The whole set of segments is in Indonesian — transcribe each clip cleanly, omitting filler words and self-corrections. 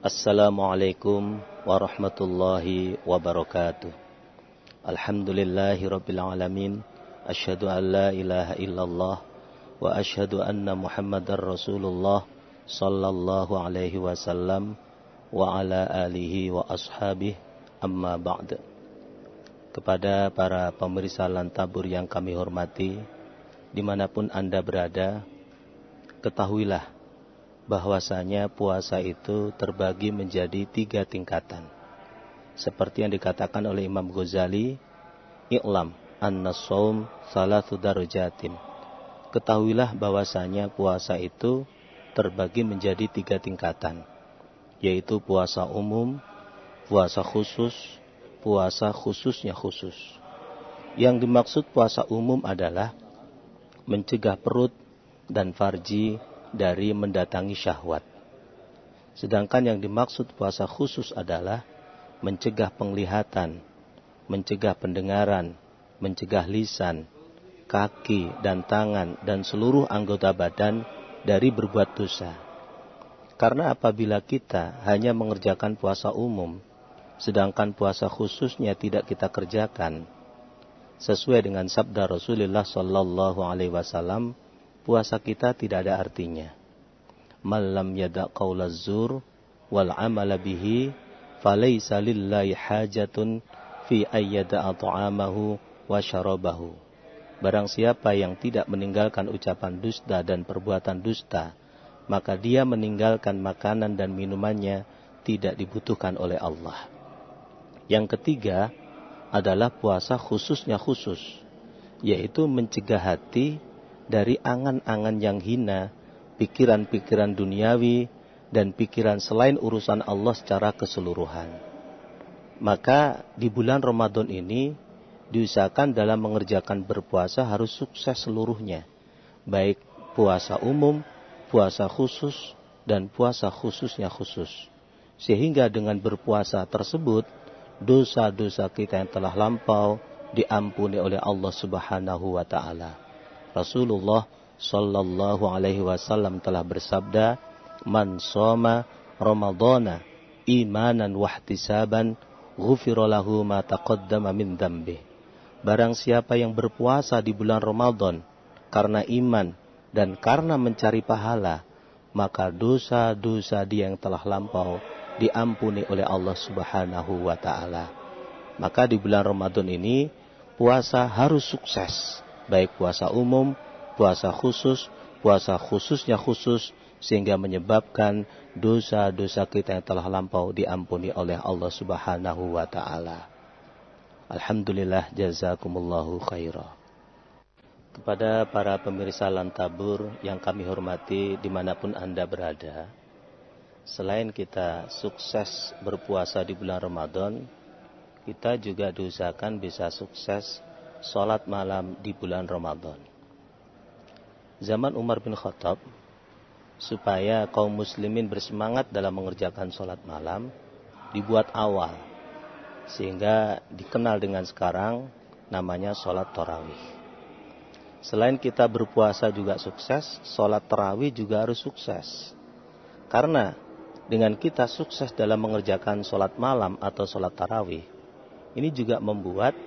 Assalamualaikum warahmatullahi wabarakatuh. Alhamdulillahi rabbil alamin. Asyhadu an la ilaha illallah wa asyhadu anna Muhammadar Rasulullah sallallahu alaihi wasallam wa ala alihi wa ashabihi, amma ba'd. Kepada para pemirsa Lantabur yang kami hormati, dimanapun Anda berada, ketahuilah bahwasanya puasa itu terbagi menjadi 3 tingkatan. Seperti yang dikatakan oleh Imam Ghazali, "I'lam annas-shaum salatsu darajatin." Ketahuilah bahwasanya puasa itu terbagi menjadi 3 tingkatan, yaitu puasa umum, puasa khusus, puasa khususnya khusus. Yang dimaksud puasa umum adalah mencegah perut dan farji dari mendatangi syahwat. Sedangkan yang dimaksud puasa khusus adalah mencegah penglihatan, mencegah pendengaran, mencegah lisan, kaki dan tangan dan seluruh anggota badan dari berbuat dosa. Karena apabila kita hanya mengerjakan puasa umum, sedangkan puasa khususnya tidak kita kerjakan, sesuai dengan sabda Rasulullah sallallahu alaihi wasallam, puasa kita tidak ada artinya. Man lam yada' qaulaz zur wal 'amala bihi falaysa lillahi hajatun fi ayyada'a ta'amahu wa syarabahu. Barang siapa yang tidak meninggalkan ucapan dusta dan perbuatan dusta, maka dia meninggalkan makanan dan minumannya tidak dibutuhkan oleh Allah. Yang ketiga adalah puasa khususnya khusus, yaitu mencegah hati dari angan-angan yang hina, pikiran-pikiran duniawi, dan pikiran selain urusan Allah secara keseluruhan. Maka di bulan Ramadan ini diusahakan dalam mengerjakan berpuasa harus sukses seluruhnya, baik puasa umum, puasa khusus, dan puasa khususnya khusus. Sehingga dengan berpuasa tersebut, dosa-dosa kita yang telah lampau diampuni oleh Allah Subhanahu wa ta'ala. Rasulullah sallallahu alaihi wasallam telah bersabda, "Man shoma Ramadhana imanan wahtisaban, ghufira lahu ma taqaddama min dzambi." Barang siapa yang berpuasa di bulan Ramadan karena iman dan karena mencari pahala, maka dosa-dosa dia yang telah lampau diampuni oleh Allah Subhanahu wa ta'ala. Maka di bulan Ramadan ini puasa harus sukses, baik puasa umum, puasa khusus, puasa khususnya khusus, sehingga menyebabkan dosa-dosa kita yang telah lampau diampuni oleh Allah Subhanahu wa ta'ala. Alhamdulillah, jazakumullahu khairah. Kepada para pemirsa Lantabur yang kami hormati dimanapun Anda berada, selain kita sukses berpuasa di bulan Ramadan, kita juga diusahakan bisa sukses sholat malam di bulan Ramadan. Zaman Umar bin Khattab, supaya kaum muslimin bersemangat dalam mengerjakan sholat malam, dibuat awal, sehingga dikenal dengan sekarang namanya sholat tarawih. Selain kita berpuasa juga sukses, sholat tarawih juga harus sukses. Karena dengan kita sukses dalam mengerjakan sholat malam atau sholat tarawih, ini juga membuat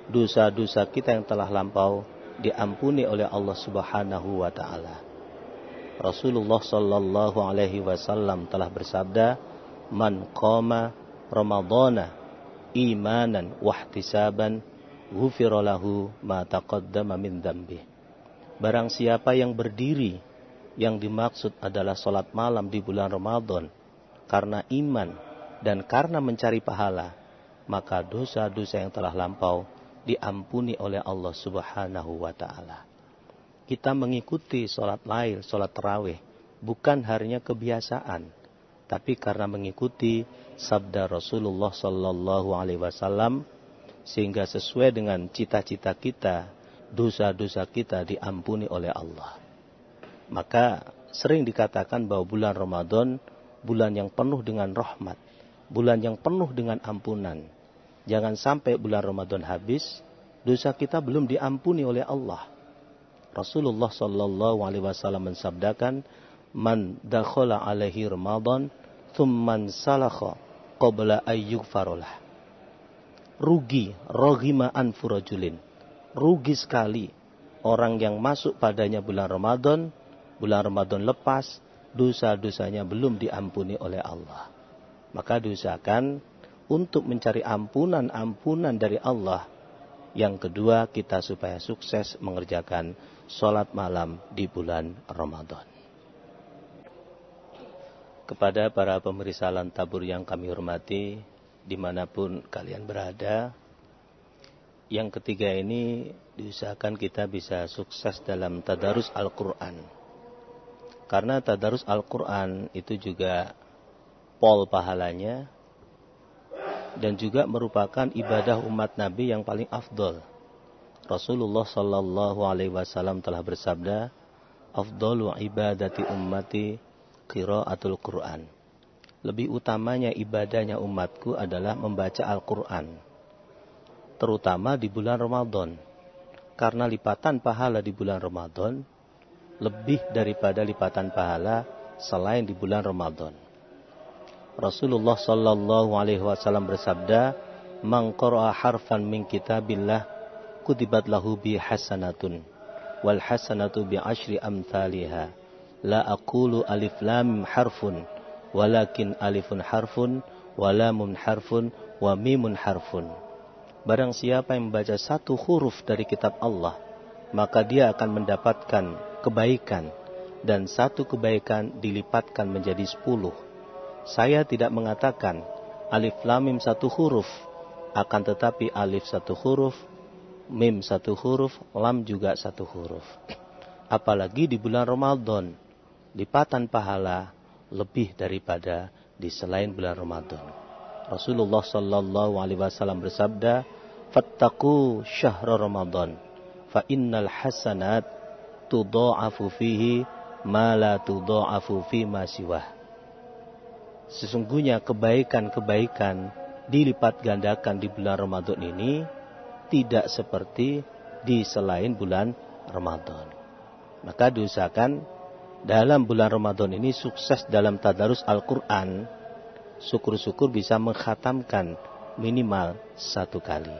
dosa-dosa kita yang telah lampau diampuni oleh Allah Subhanahu wa ta'ala. Rasulullah sallallahu alaihi wasallam telah bersabda, "Man qama Ramadhana imanan wahtisaban, ghufira lahu ma taqaddama min dzambi." Barang siapa yang berdiri, yang dimaksud adalah salat malam di bulan Ramadan karena iman dan karena mencari pahala, maka dosa-dosa yang telah lampau diampuni oleh Allah Subhanahu wa ta'ala. Kita mengikuti sholat lail, sholat tarawih, bukan hanya kebiasaan, tapi karena mengikuti sabda Rasulullah sallallahu alaihi wasallam, sehingga sesuai dengan cita-cita kita, dosa-dosa kita diampuni oleh Allah. Maka sering dikatakan bahwa bulan Ramadan bulan yang penuh dengan rahmat, bulan yang penuh dengan ampunan. Jangan sampai bulan Ramadan habis, dosa kita belum diampuni oleh Allah. Rasulullah sallallahu alaihi wasallam mensabdakan, "Man dakhala alaihi Ramadan thumman salakha qabla ayyughfarolah. Rugi, roghima anfu rajulin. Rugi sekali orang yang masuk padanya bulan Ramadan lepas, dosa-dosanya belum diampuni oleh Allah. Maka diusahakan untuk mencari ampunan dari Allah. Yang kedua, kita supaya sukses mengerjakan sholat malam di bulan Ramadan. Kepada para pemirsa Lantabur yang kami hormati, dimanapun kalian berada, yang ketiga ini diusahakan kita bisa sukses dalam tadarus Al-Quran. Karena tadarus Al-Quran itu juga pol pahalanya, dan juga merupakan ibadah umat Nabi yang paling afdol. Rasulullah sallallahu alaihi wasallam telah bersabda, "Afdalu ibadati ummati qiraatul Qur'an." Lebih utamanya ibadahnya umatku adalah membaca Al-Qur'an, terutama di bulan Ramadan. Karena lipatan pahala di bulan Ramadan lebih daripada lipatan pahala selain di bulan Ramadan. Rasulullah sallallahu alaihi wasallam bersabda, "Man qara'a harfan min kitabillah kutibat lahu bi hasanatun wal hasanatu bi asyri amsalihha. La aqulu alif lam harfun walakin alifun harfun wa lamun harfun wa mimun harfun." Barang siapa yang membaca satu huruf dari kitab Allah, maka dia akan mendapatkan kebaikan, dan satu kebaikan dilipatkan menjadi 10. Saya tidak mengatakan alif lam mim satu huruf, akan tetapi alif satu huruf, mim satu huruf, lam juga satu huruf. Apalagi di bulan Ramadan, lipatan pahala lebih daripada di selain bulan Ramadan. Rasulullah sallallahu alaihi wasallam bersabda, "Fattaqu syahra Ramadan, fa innal hasanat tudha'afu fihi ma la tudha'afu fi ma siwah." Sesungguhnya kebaikan-kebaikan dilipat gandakan di bulan Ramadan ini tidak seperti di selain bulan Ramadan. Maka diusahakan dalam bulan Ramadan ini sukses dalam tadarus Al-Quran. Syukur-syukur bisa mengkhatamkan minimal 1 kali.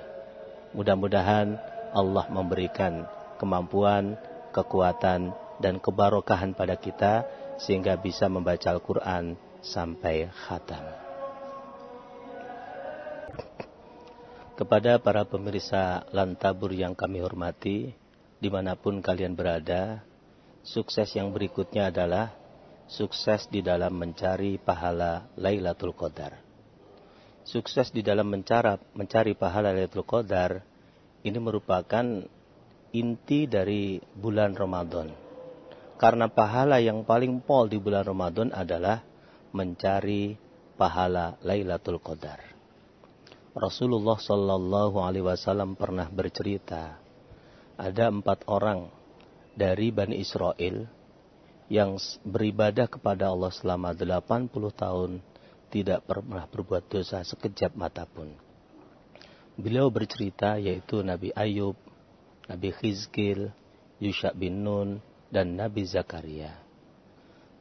Mudah-mudahan Allah memberikan kemampuan, kekuatan, dan kebarokahan pada kita sehingga bisa membaca Al-Quran sampai khatam. Kepada para pemirsa Lantabur yang kami hormati, dimanapun kalian berada, sukses yang berikutnya adalah sukses di dalam mencari pahala Lailatul Qadar. Sukses di dalam mencari pahala Lailatul Qadar ini merupakan inti dari bulan Ramadan. Karena pahala yang paling pol di bulan Ramadan adalah mencari pahala Lailatul Qadar. Rasulullah sallallahu alaihi wasallam pernah bercerita, ada 4 orang dari Bani Israel yang beribadah kepada Allah selama 80 tahun, tidak pernah berbuat dosa sekejap mata pun. Beliau bercerita yaitu Nabi Ayub, Nabi Khizkil, Yusha bin Nun, dan Nabi Zakaria.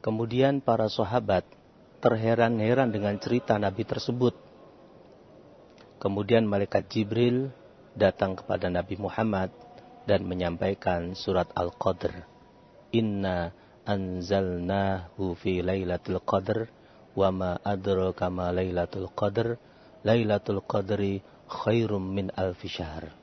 Kemudian para sahabat terheran-heran dengan cerita Nabi tersebut. Kemudian malaikat Jibril datang kepada Nabi Muhammad dan menyampaikan surat Al-Qadr. Inna anzalnahu fi lailatul qadr wa ma adraka ma lailatul qadr. Lailatul qadri khairum min alfi syahr.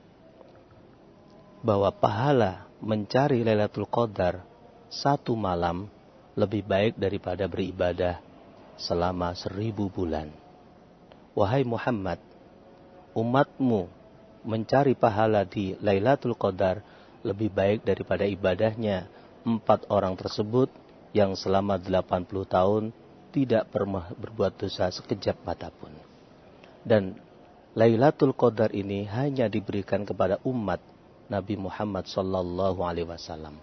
Bahwa pahala mencari Lailatul Qadar 1 malam lebih baik daripada beribadah selama 1000 bulan. Wahai Muhammad, umatmu mencari pahala di Lailatul Qadar lebih baik daripada ibadahnya 4 orang tersebut yang selama 80 tahun tidak pernah berbuat dosa sekejap mata pun. Dan Lailatul Qadar ini hanya diberikan kepada umat Nabi Muhammad sallallahu alaihi wasallam.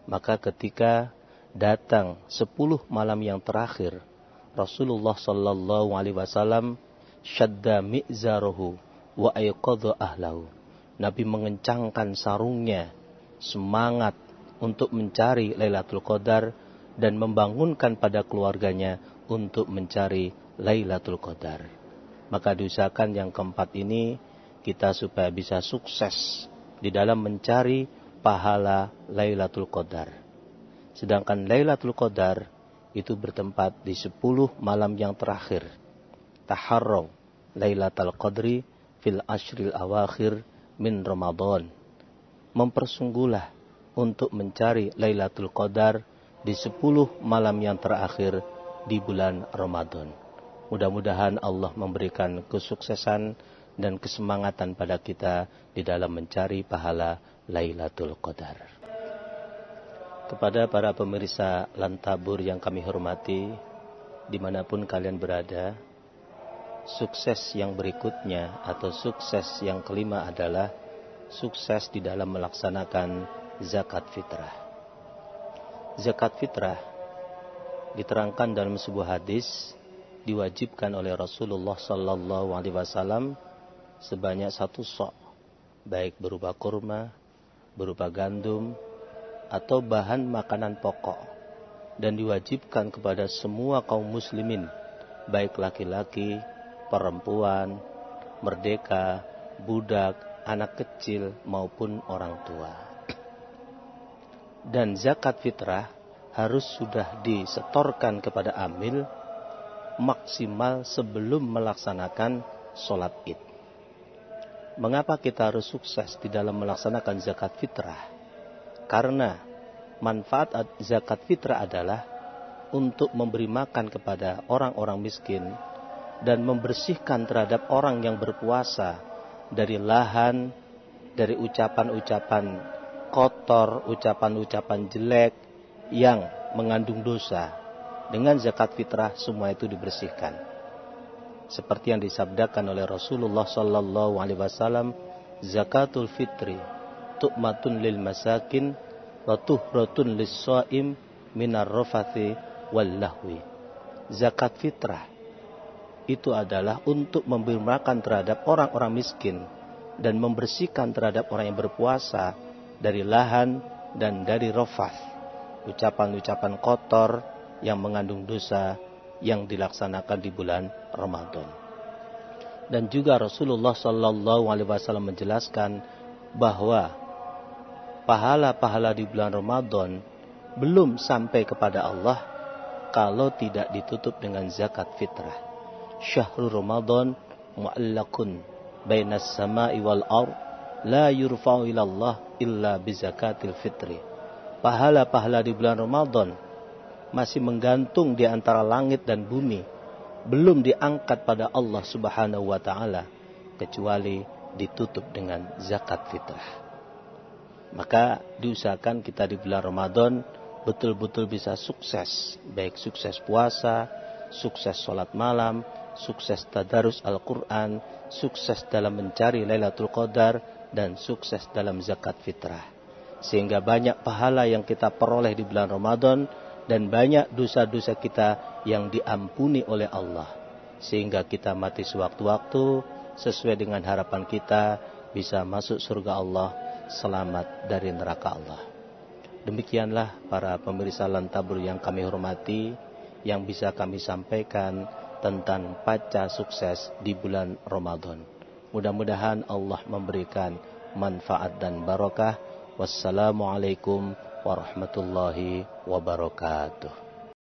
Maka ketika datang 10 malam yang terakhir, Rasulullah sallallahu alaihi wasallam syadda mi'zarahu wa ayqadha ahlahu. Nabi mengencangkan sarungnya, semangat untuk mencari Lailatul Qadar dan membangunkan pada keluarganya untuk mencari Lailatul Qadar. Maka diusahakan yang keempat ini kita supaya bisa sukses di dalam mencari pahala Lailatul Qadar. Sedangkan Lailatul Qadar itu bertempat di 10 malam yang terakhir. Taharraw Lailatul Qadri fil ashril awakhir min Ramadan. Mempersungguhlah untuk mencari Lailatul Qadar di 10 malam yang terakhir di bulan Ramadan. Mudah-mudahan Allah memberikan kesuksesan dan kesemangatan pada kita di dalam mencari pahala Lailatul Qadar. Kepada para pemirsa Lantabur yang kami hormati, dimanapun kalian berada, sukses yang berikutnya atau sukses yang kelima adalah sukses di dalam melaksanakan zakat fitrah. Zakat fitrah diterangkan dalam sebuah hadis, diwajibkan oleh Rasulullah sallallahu alaihi wasallam sebanyak 1 sok, baik berupa kurma, berupa gandum, atau bahan makanan pokok, dan diwajibkan kepada semua kaum muslimin, baik laki-laki, perempuan, merdeka, budak, anak kecil maupun orang tua. Dan zakat fitrah harus sudah disetorkan kepada amil maksimal sebelum melaksanakan sholat id. Mengapa kita harus sukses di dalam melaksanakan zakat fitrah? Karena manfaat zakat fitrah adalah untuk memberi makan kepada orang-orang miskin dan membersihkan terhadap orang yang berpuasa dari lahan, dari ucapan-ucapan kotor, ucapan-ucapan jelek yang mengandung dosa. Dengan zakat fitrah semua itu dibersihkan. Seperti yang disabdakan oleh Rasulullah sallallahu alaihi wasallam, zakatul fitri tu'matun lil masakin wa tuhratun lis-shaim minar rafathi wal lahwi. Zakat fitrah itu adalah untuk memberi makan terhadap orang-orang miskin dan membersihkan terhadap orang yang berpuasa dari lahan dan dari rafath, ucapan-ucapan kotor yang mengandung dosa yang dilaksanakan di bulan Ramadan. Dan juga Rasulullah sallallahu alaihi wasallam menjelaskan bahwa pahala-pahala di bulan Ramadan belum sampai kepada Allah kalau tidak ditutup dengan zakat fitrah. Syahrul Ramadan mu'allakun bainas sama'i wal ard la yurfa'u ila Allah illa bi zakatil fitri. Pahala-pahala di bulan Ramadan masih menggantung di antara langit dan bumi, belum diangkat pada Allah Subhanahu wa taala kecuali ditutup dengan zakat fitrah. Maka diusahakan kita di bulan Ramadan betul-betul bisa sukses, baik sukses puasa, sukses sholat malam, sukses tadarus Al-Quran, sukses dalam mencari Lailatul Qadar, dan sukses dalam zakat fitrah. Sehingga banyak pahala yang kita peroleh di bulan Ramadan dan banyak dosa-dosa kita yang diampuni oleh Allah. Sehingga kita mati sewaktu-waktu sesuai dengan harapan kita bisa masuk surga Allah, selamat dari neraka Allah. Demikianlah para pemirsa Lantabur yang kami hormati, yang bisa kami sampaikan tentang paca sukses di bulan Ramadan. Mudah-mudahan Allah memberikan manfaat dan barokah. Wassalamualaikum warahmatullahi wabarakatuh.